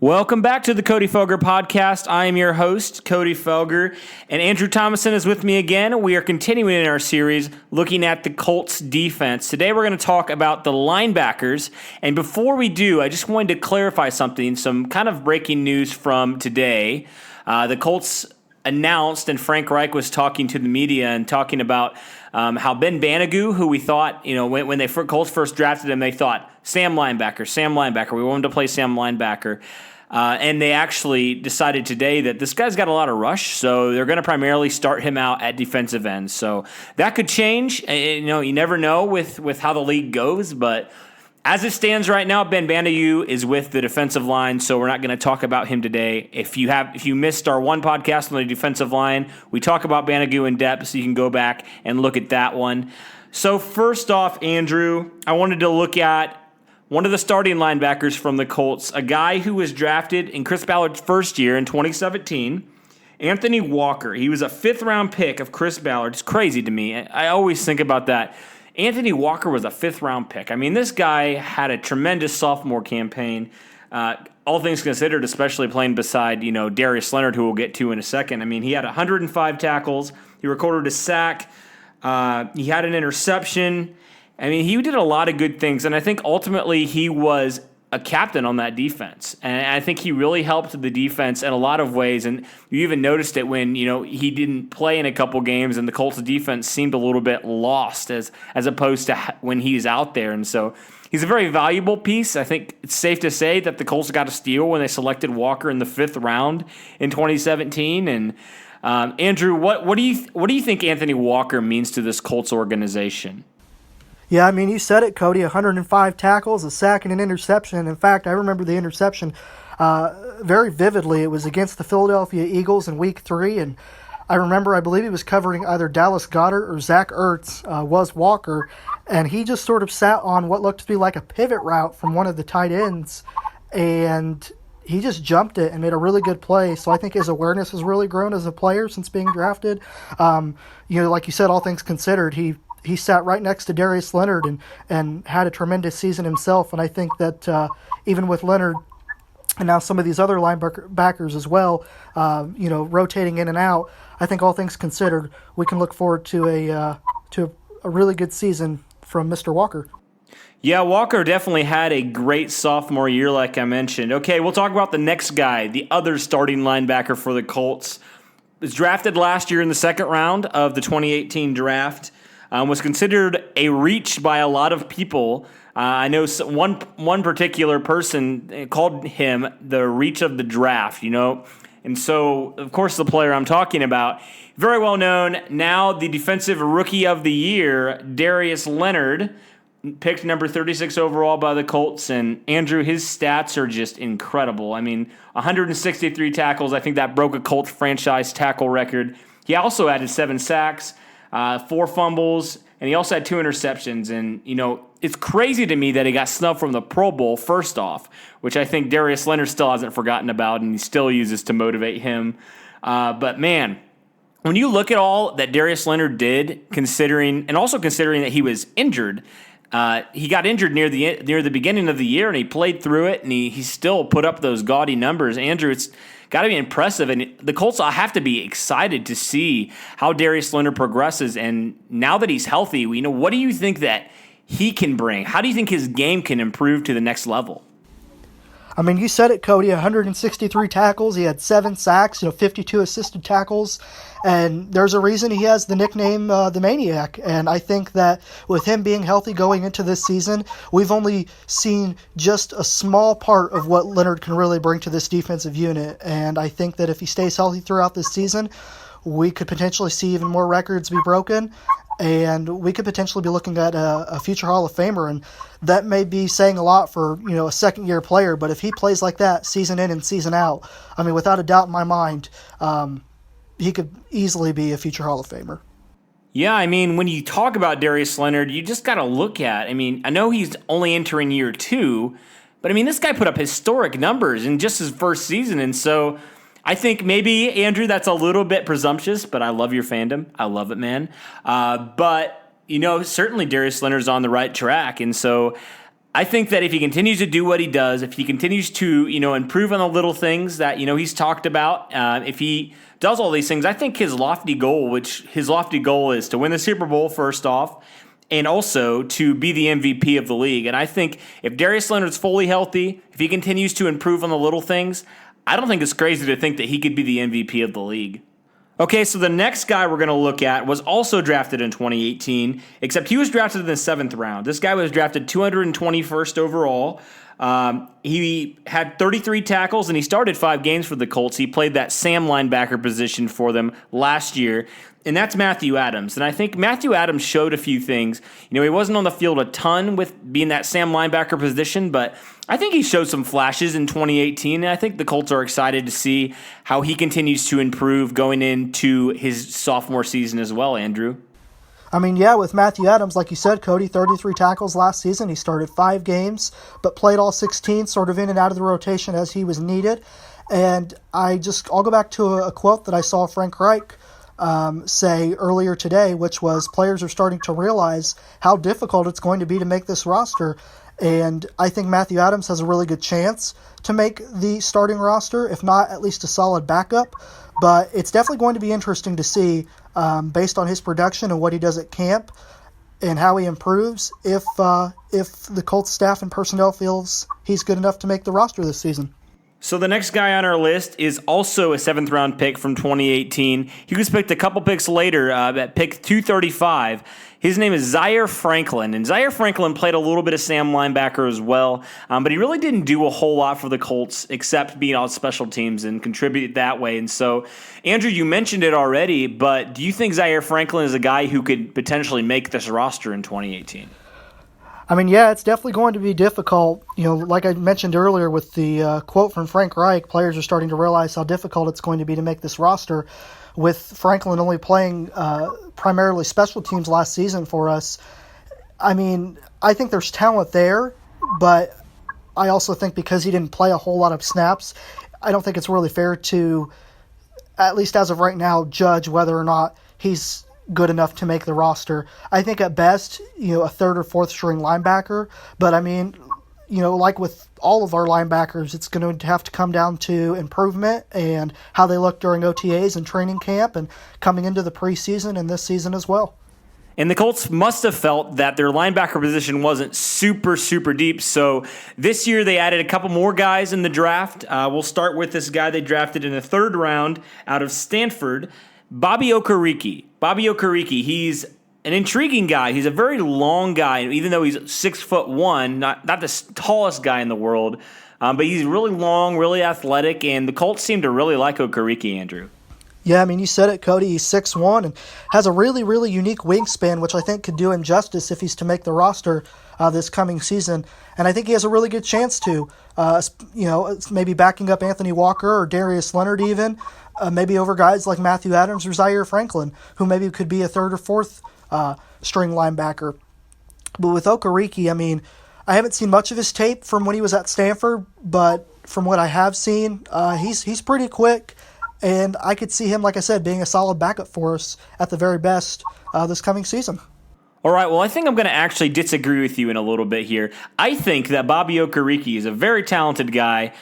Welcome back to the Cody Felger podcast. I am your host, Cody Felger, and Andrew Thomison is with me again. We are continuing in our series looking at the Colts defense. Today we're going to talk about the linebackers, and before we do, I just wanted to clarify something, some kind of breaking news from today. The Colts announced, and Frank Reich was talking to the media and talking about how Ben Banigou, who we thought, when Colts first drafted him, they thought, Sam linebacker. We want him to play Sam linebacker. And they actually decided today that this guy's got a lot of rush, so they're going to primarily start him out at defensive end. So that could change. You never know with how the league goes, but as it stands right now, Ben Banigou is with the defensive line, so we're not going to talk about him today. If you missed our one podcast on the defensive line, we talk about Banigou in depth, so you can go back and look at that one. So first off, Andrew, I wanted to look at one of the starting linebackers from the Colts, a guy who was drafted in Chris Ballard's first year in 2017, Anthony Walker. He was a fifth-round pick of Chris Ballard. It's crazy to me. I always think about that. Anthony Walker was a fifth-round pick. I mean, this guy had a tremendous sophomore campaign, all things considered, especially playing beside, Darius Leonard, who we'll get to in a second. I mean, he had 105 tackles. He recorded a sack. He had an interception. I mean, he did a lot of good things, and I think ultimately he was a captain on that defense. And I think he really helped the defense in a lot of ways, and you even noticed it when, he didn't play in a couple games, and the Colts defense seemed a little bit lost as opposed to when he's out there. And so he's a very valuable piece. I think it's safe to say that the Colts got a steal when they selected Walker in the fifth round in 2017. And Andrew, what do you think Anthony Walker means to this Colts organization? Yeah, I mean, you said it, Cody, 105 tackles, a sack, and an interception. In fact, I remember the interception very vividly. It was against the Philadelphia Eagles in Week 3, and I believe he was covering either Dallas Goedert or Zach Ertz, was Walker, and he just sort of sat on what looked to be like a pivot route from one of the tight ends, and he just jumped it and made a really good play. So I think his awareness has really grown as a player since being drafted. Like you said, all things considered, he sat right next to Darius Leonard and had a tremendous season himself. And I think that even with Leonard and now some of these other linebackers as well, rotating in and out, I think all things considered, we can look forward to a really good season from Mr. Walker. Yeah, Walker definitely had a great sophomore year, like I mentioned. Okay, we'll talk about the next guy, the other starting linebacker for the Colts. Was drafted last year in the second round of the 2018 draft. Was considered a reach by a lot of people. I know one particular person called him the reach of the draft, And so, of course, the player I'm talking about, very well known, now the defensive rookie of the year, Darius Leonard, picked number 36 overall by the Colts. And Andrew, his stats are just incredible. I mean, 163 tackles. I think that broke a Colts franchise tackle record. He also added 7 sacks. 4 fumbles, and he also had 2 interceptions. And, it's crazy to me that he got snubbed from the Pro Bowl, first off, which I think Darius Leonard still hasn't forgotten about, and he still uses to motivate him. But, man, when you look at all that Darius Leonard did, considering that he was injured, he got injured near the beginning of the year, and he played through it, and he still put up those gaudy numbers. Andrew, it's got to be impressive, and the Colts have to be excited to see how Darius Leonard progresses. And now that he's healthy, what do you think that he can bring? How do you think his game can improve to the next level? I mean, you said it, Cody, 163 tackles. He had 7 sacks, 52 assisted tackles. And there's a reason he has the nickname the Maniac. And I think that with him being healthy going into this season, we've only seen just a small part of what Leonard can really bring to this defensive unit. And I think that if he stays healthy throughout this season, we could potentially see even more records be broken. And we could potentially be looking at a future Hall of Famer, and that may be saying a lot for a second-year player. But if he plays like that season in and season out, I mean, without a doubt in my mind, he could easily be a future Hall of Famer. Yeah, I mean, when you talk about Darius Leonard, you just got to look at. I mean, I know he's only entering year 2, but I mean, this guy put up historic numbers in just his first season, and so I think maybe, Andrew, that's a little bit presumptuous, but I love your fandom. I love it, man. But, certainly Darius Leonard's on the right track. And so I think that if he continues to do what he does, if he continues to, improve on the little things that, he's talked about, if he does all these things, I think his lofty goal is to win the Super Bowl first off, and also to be the MVP of the league. And I think if Darius Leonard's fully healthy, if he continues to improve on the little things, I don't think it's crazy to think that he could be the MVP of the league. Okay, so the next guy we're going to look at was also drafted in 2018, except he was drafted in the 7th round. This guy was drafted 221st overall. He had 33 tackles, and he started 5 games for the Colts. He played that Sam linebacker position for them last year, and that's Matthew Adams. And I think Matthew Adams showed a few things. He wasn't on the field a ton with being that Sam linebacker position, but I think he showed some flashes in 2018, and I think the Colts are excited to see how he continues to improve going into his sophomore season as well, Andrew. I mean, yeah, with Matthew Adams, like you said, Cody, 33 tackles last season. He started 5 games, but played all 16, sort of in and out of the rotation as he was needed. And I'll go back to a quote that I saw Frank Reich say earlier today, which was players are starting to realize how difficult it's going to be to make this roster. And I think Matthew Adams has a really good chance to make the starting roster, if not at least a solid backup. But it's definitely going to be interesting to see, based on his production and what he does at camp and how he improves, if the Colts staff and personnel feels he's good enough to make the roster this season. So the next guy on our list is also a 7th round pick from 2018. He was picked a couple picks later at pick 235. His name is Zaire Franklin, and Zaire Franklin played a little bit of Sam linebacker as well, but he really didn't do a whole lot for the Colts except being on special teams and contribute that way. And so, Andrew, you mentioned it already, but do you think Zaire Franklin is a guy who could potentially make this roster in 2018? I mean, yeah, it's definitely going to be difficult. Like I mentioned earlier with the quote from Frank Reich, players are starting to realize how difficult it's going to be to make this roster. With Franklin only playing primarily special teams last season for us, I mean, I think there's talent there, but I also think because he didn't play a whole lot of snaps, I don't think it's really fair to, at least as of right now, judge whether or not he's good enough to make the roster. I think at best, a 3rd or 4th string linebacker, but I mean, like with all of our linebackers, it's going to have to come down to improvement and how they look during OTAs and training camp and coming into the preseason and this season as well. And the Colts must have felt that their linebacker position wasn't super, super deep. So this year they added a couple more guys in the draft. We'll start with this guy they drafted in the 3rd round out of Stanford, Bobby Okereke. Bobby Okereke, he's an intriguing guy. He's a very long guy, even though he's 6'1", not the tallest guy in the world, but he's really long, really athletic, and the Colts seem to really like Okereke, Andrew. Yeah, I mean, you said it, Cody. He's 6'1" and has a really, really unique wingspan, which I think could do him justice if he's to make the roster this coming season. And I think he has a really good chance to, maybe backing up Anthony Walker or Darius Leonard even, maybe over guys like Matthew Adams or Zaire Franklin, who maybe could be a 3rd or 4th string linebacker. But with Okereke, I mean, I haven't seen much of his tape from when he was at Stanford, but from what I have seen, he's pretty quick, and I could see him, like I said, being a solid backup for us at the very best this coming season. All right, well, I think I'm going to actually disagree with you in a little bit here. I think that Bobby Okereke is a very talented guy,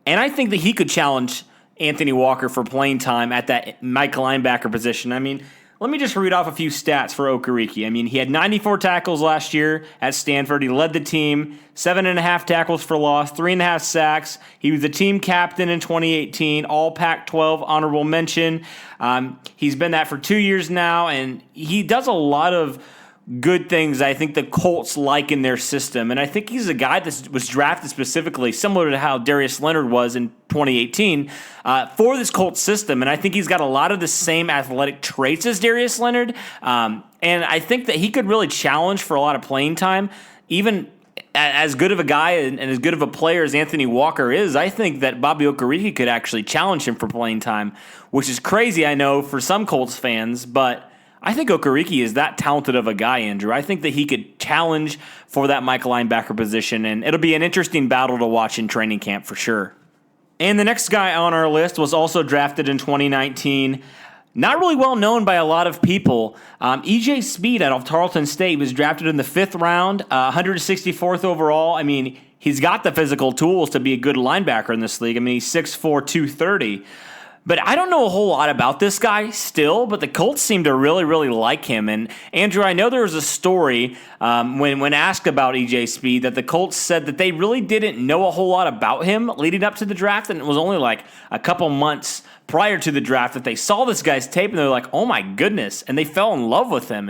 and I think that he could challenge Anthony Walker for playing time at that Mike linebacker position. I mean, let me just read off a few stats for Okereke. I mean, he had 94 tackles last year at Stanford. He led the team, 7.5 tackles for loss, 3.5 sacks. He was the team captain in 2018, all Pac-12 honorable mention. He's been that for 2 years now, and he does a lot of good things I think the Colts like in their system. And I think he's a guy that was drafted specifically, similar to how Darius Leonard was in 2018, for this Colts system. And I think he's got a lot of the same athletic traits as Darius Leonard. And I think that he could really challenge for a lot of playing time. Even as good of a guy and as good of a player as Anthony Walker is, I think that Bobby Okereke could actually challenge him for playing time, which is crazy, I know, for some Colts fans, but I think Okereke is that talented of a guy, Andrew. I think that he could challenge for that Mike linebacker position, and it'll be an interesting battle to watch in training camp for sure. And the next guy on our list was also drafted in 2019, not really well known by a lot of people. EJ Speed out of Tarleton State was drafted in the 5th round, 164th overall. I mean, he's got the physical tools to be a good linebacker in this league. I mean, he's 6'4", 230. But I don't know a whole lot about this guy still, but the Colts seem to really, really like him. And Andrew, I know there was a story when asked about EJ Speed that the Colts said that they really didn't know a whole lot about him leading up to the draft, and it was only like a couple months prior to the draft that they saw this guy's tape, and they're like, oh my goodness, and they fell in love with him.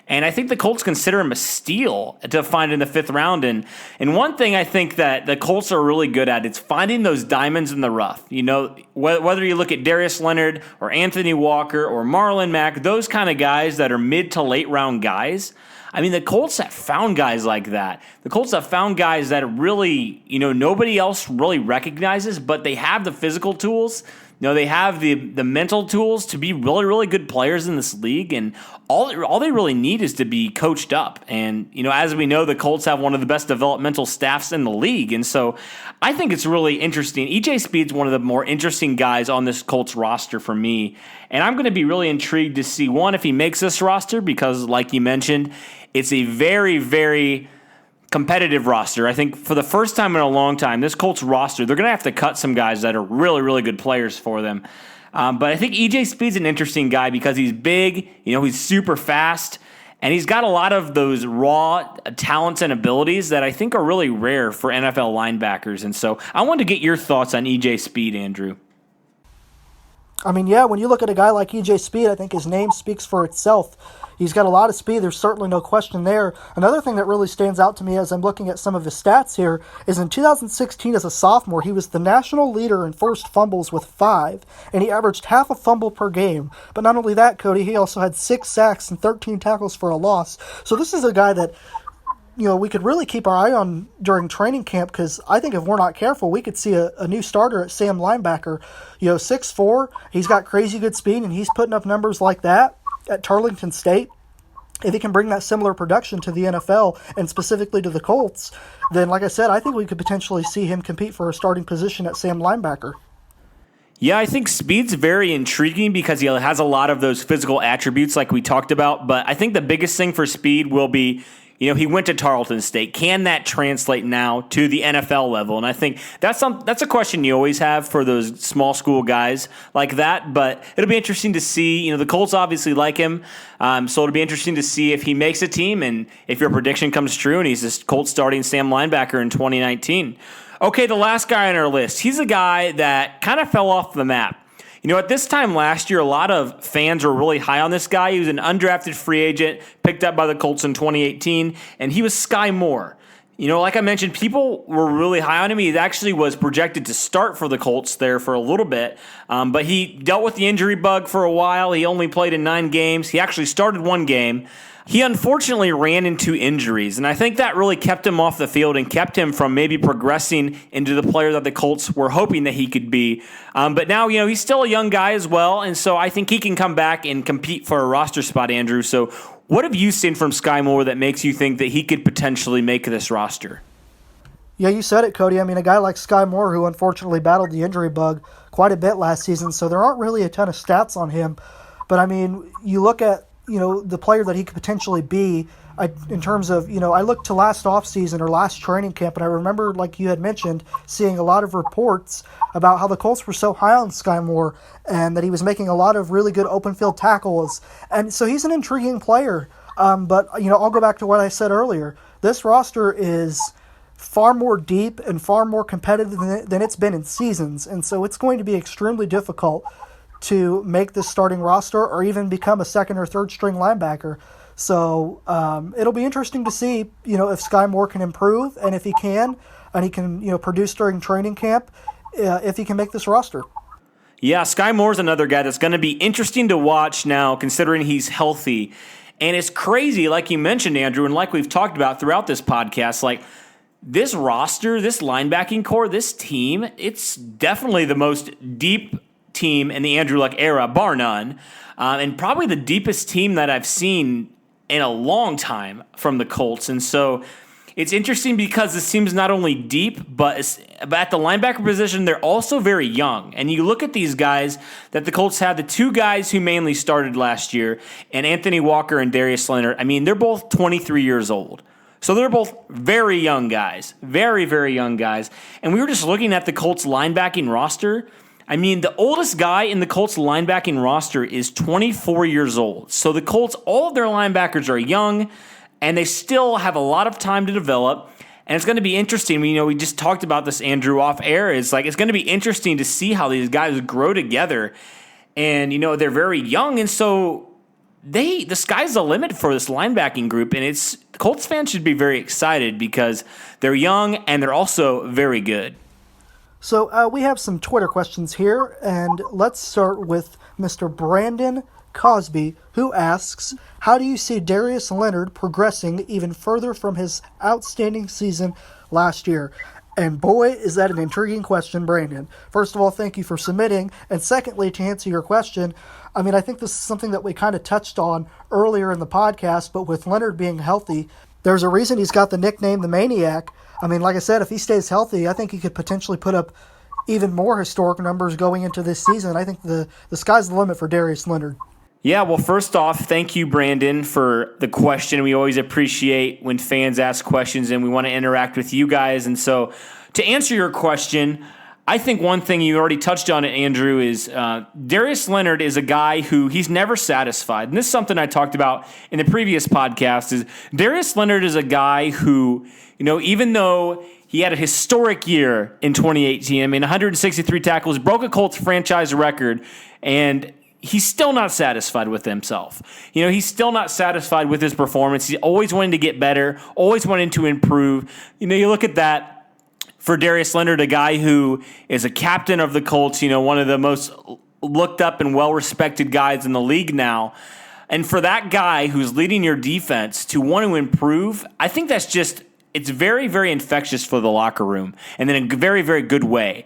And I think the Colts consider him a steal to find in the 5th round. And one thing I think that the Colts are really good at is finding those diamonds in the rough. You know, whether you look at Darius Leonard or Anthony Walker or Marlon Mack, those kind of guys that are mid to late round guys. I mean, the Colts have found guys like that. The Colts have found guys that really, nobody else really recognizes, but they have the physical tools. They have the mental tools to be really, really good players in this league, and all they really need is to be coached up. And, as we know, the Colts have one of the best developmental staffs in the league, and so I think it's really interesting. EJ Speed's one of the more interesting guys on this Colts roster for me, and I'm going to be really intrigued to see, one, if he makes this roster, because, like you mentioned, it's a very, very competitive roster. I think for the first time in a long time, this Colts roster, they're going to have to cut some guys that are really, really good players for them. But I think EJ Speed's an interesting guy because he's big, he's super fast, and he's got a lot of those raw talents and abilities that I think are really rare for NFL linebackers. And so I wanted to get your thoughts on EJ Speed, Andrew. I mean, yeah, when you look at a guy like EJ Speed, I think his name speaks for itself. He's got a lot of speed. There's certainly no question there. Another thing that really stands out to me as I'm looking at some of his stats here is in 2016 as a sophomore, he was the national leader in forced fumbles with 5, and he averaged half a fumble per game. But not only that, Cody, he also had 6 sacks and 13 tackles for a loss. So this is a guy that we could really keep our eye on during training camp, because I think if we're not careful, we could see a new starter at Sam linebacker. 6'4", he's got crazy good speed, and he's putting up numbers like that at Tarleton State. If he can bring that similar production to the NFL and specifically to the Colts, then, like I said, I think we could potentially see him compete for a starting position at Sam linebacker. Yeah, I think Speed's very intriguing because he has a lot of those physical attributes like we talked about, but I think the biggest thing for Speed will be, he went to Tarleton State. Can that translate now to the NFL level? And I think that's a question you always have for those small school guys like that. But it'll be interesting to see. The Colts obviously like him, so it'll be interesting to see if he makes a team and if your prediction comes true and he's this Colts starting Sam linebacker in 2019. Okay, the last guy on our list. He's a guy that kind of fell off the map. At this time last year, a lot of fans were really high on this guy. He was an undrafted free agent, picked up by the Colts in 2018, and he was Skai Moore. Like I mentioned, people were really high on him. He actually was projected to start for the Colts there for a little bit, but he dealt with the injury bug for a while. He only played in 9 games. He actually started 1 game. He unfortunately ran into injuries, and I think that really kept him off the field and kept him from maybe progressing into the player that the Colts were hoping that he could be. But now, he's still a young guy as well, and so I think he can come back and compete for a roster spot, Andrew. So what have you seen from Skai Moore that makes you think that he could potentially make this roster? Yeah, you said it, Cody. I mean, a guy like Skai Moore, who unfortunately battled the injury bug quite a bit last season, so there aren't really a ton of stats on him. But, I mean, you look at the player that he could potentially be in terms of, I looked to last offseason or last training camp, and I remember, like you had mentioned, seeing a lot of reports about how the Colts were so high on Skai Moore and that he was making a lot of really good open field tackles. And so he's an intriguing player. But, I'll go back to what I said earlier. This roster is far more deep and far more competitive than it's been in seasons. And so it's going to be extremely difficult to make this starting roster or even become a second or third string linebacker. So it'll be interesting to see, if Skai Moore can improve, and if he can, and he can, produce during training camp, if he can make this roster. Yeah, Skai Moore's another guy that's going to be interesting to watch now, considering he's healthy. And it's crazy, like you mentioned, Andrew, and like we've talked about throughout this podcast, like this roster, this linebacking core, this team, it's definitely the most deep team in the Andrew Luck era, bar none, and probably the deepest team that I've seen in a long time from the Colts. And so it's interesting because this team's not only deep, but at the linebacker position, they're also very young. And you look at these guys that the Colts had, the two guys who mainly started last year, and Anthony Walker and Darius Leonard. I mean, they're both 23 years old. So they're both very young guys, very, very young guys. And we were just looking at the Colts linebacking roster. I mean, the oldest guy in the Colts linebacking roster is 24 years old. So the Colts, all of their linebackers are young, and they still have a lot of time to develop. And it's going to be interesting. We just talked about this, Andrew, off air. It's going to be interesting to see how these guys grow together. And, they're very young, and so the sky's the limit for this linebacking group. And Colts fans should be very excited because they're young and they're also very good. So we have some Twitter questions here, and let's start with Mr. Brandon Cosby, who asks, how do you see Darius Leonard progressing even further from his outstanding season last year? And boy, is that an intriguing question, Brandon. First of all, thank you for submitting. And secondly, to answer your question, I think this is something that we kind of touched on earlier in the podcast, but with Leonard being healthy, there's a reason he's got the nickname the Maniac. Like I said, if he stays healthy, I think he could potentially put up even more historic numbers going into this season. I think the sky's the limit for Darius Leonard. Yeah, well, first off, thank you, Brandon, for the question. We always appreciate when fans ask questions, and we want to interact with you guys. And so to answer your question, I think one thing you already touched on it, Andrew, is Darius Leonard is a guy who he's never satisfied. And this is something I talked about in the previous podcast, is Darius Leonard is a guy who, even though he had a historic year in 2018, 163 tackles, broke a Colts franchise record, and he's still not satisfied with himself. He's still not satisfied with his performance. He's always wanting to get better, always wanting to improve. You look at that for Darius Leonard, a guy who is a captain of the Colts, one of the most looked up and well-respected guys in the league now. And for that guy who's leading your defense to want to improve, I think it's very, very infectious for the locker room, and in a very, very good way.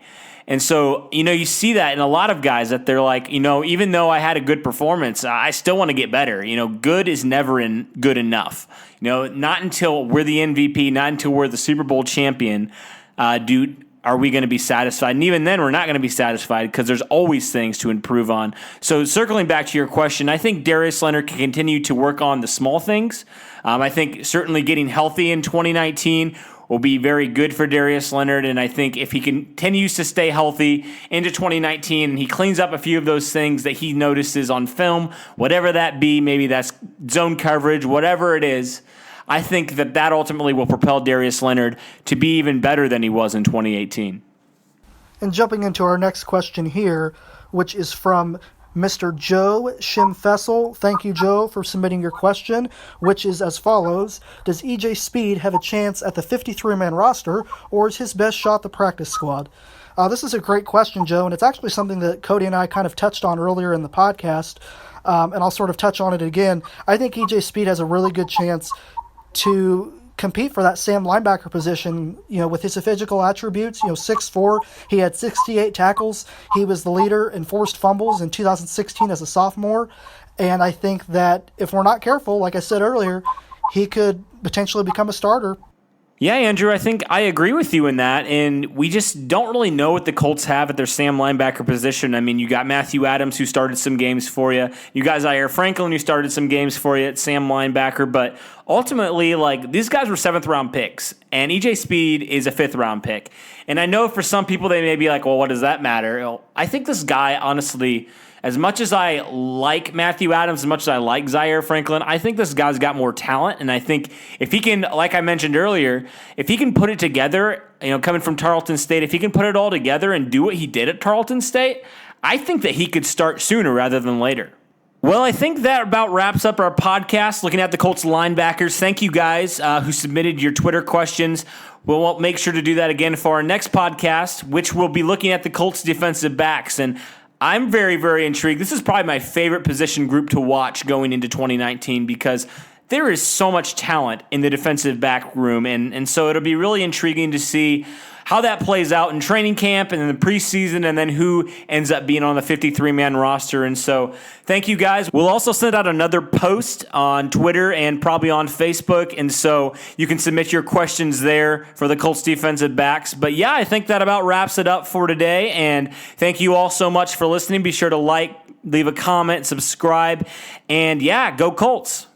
And so, you see that in a lot of guys that they're like, even though I had a good performance, I still want to get better. Good is never good enough. Not until we're the MVP, not until we're the Super Bowl champion, are we going to be satisfied? And even then, we're not going to be satisfied because there's always things to improve on. So circling back to your question, I think Darius Leonard can continue to work on the small things. I think certainly getting healthy in 2019 will be very good for Darius Leonard, and I think if he continues to stay healthy into 2019 and he cleans up a few of those things that he notices on film, whatever that be, maybe that's zone coverage, whatever it is, I think that ultimately will propel Darius Leonard to be even better than he was in 2018. And jumping into our next question here, which is from Mr. Joe Shimfessel. Thank you, Joe, for submitting your question, which is as follows. Does EJ Speed have a chance at the 53-man roster, or is his best shot the practice squad? This is a great question, Joe, and it's actually something that Cody and I kind of touched on earlier in the podcast, and I'll sort of touch on it again. I think EJ Speed has a really good chance to compete for that Sam linebacker position, with his physical attributes, 6'4", he had 68 tackles. He was the leader in forced fumbles in 2016 as a sophomore. And I think that if we're not careful, like I said earlier, he could potentially become a starter. Yeah, Andrew, I think I agree with you in that, and we just don't really know what the Colts have at their Sam linebacker position. You got Matthew Adams, who started some games for you. You got Zaire Franklin, who started some games for you at Sam linebacker, but ultimately, these guys were 7th-round picks, and EJ Speed is a 5th-round pick. And I know for some people they may be like, well, what does that matter? I think this guy, honestly, as much as I like Matthew Adams, as much as I like Zaire Franklin, I think this guy's got more talent. And I think if he can, like I mentioned earlier, if he can put it together, coming from Tarleton State, if he can put it all together and do what he did at Tarleton State, I think that he could start sooner rather than later. Well, I think that about wraps up our podcast looking at the Colts linebackers. Thank you guys who submitted your Twitter questions. We'll make sure to do that again for our next podcast, which will be looking at the Colts defensive backs. And I'm very, very intrigued. This is probably my favorite position group to watch going into 2019 because there is so much talent in the defensive back room. And so it'll be really intriguing to see how that plays out in training camp and in the preseason, and then who ends up being on the 53-man roster. And so thank you guys. We'll also send out another post on Twitter and probably on Facebook, and so you can submit your questions there for the Colts defensive backs. But yeah, I think that about wraps it up for today, and thank you all so much for listening. Be sure to like, leave a comment, subscribe, and yeah, go Colts.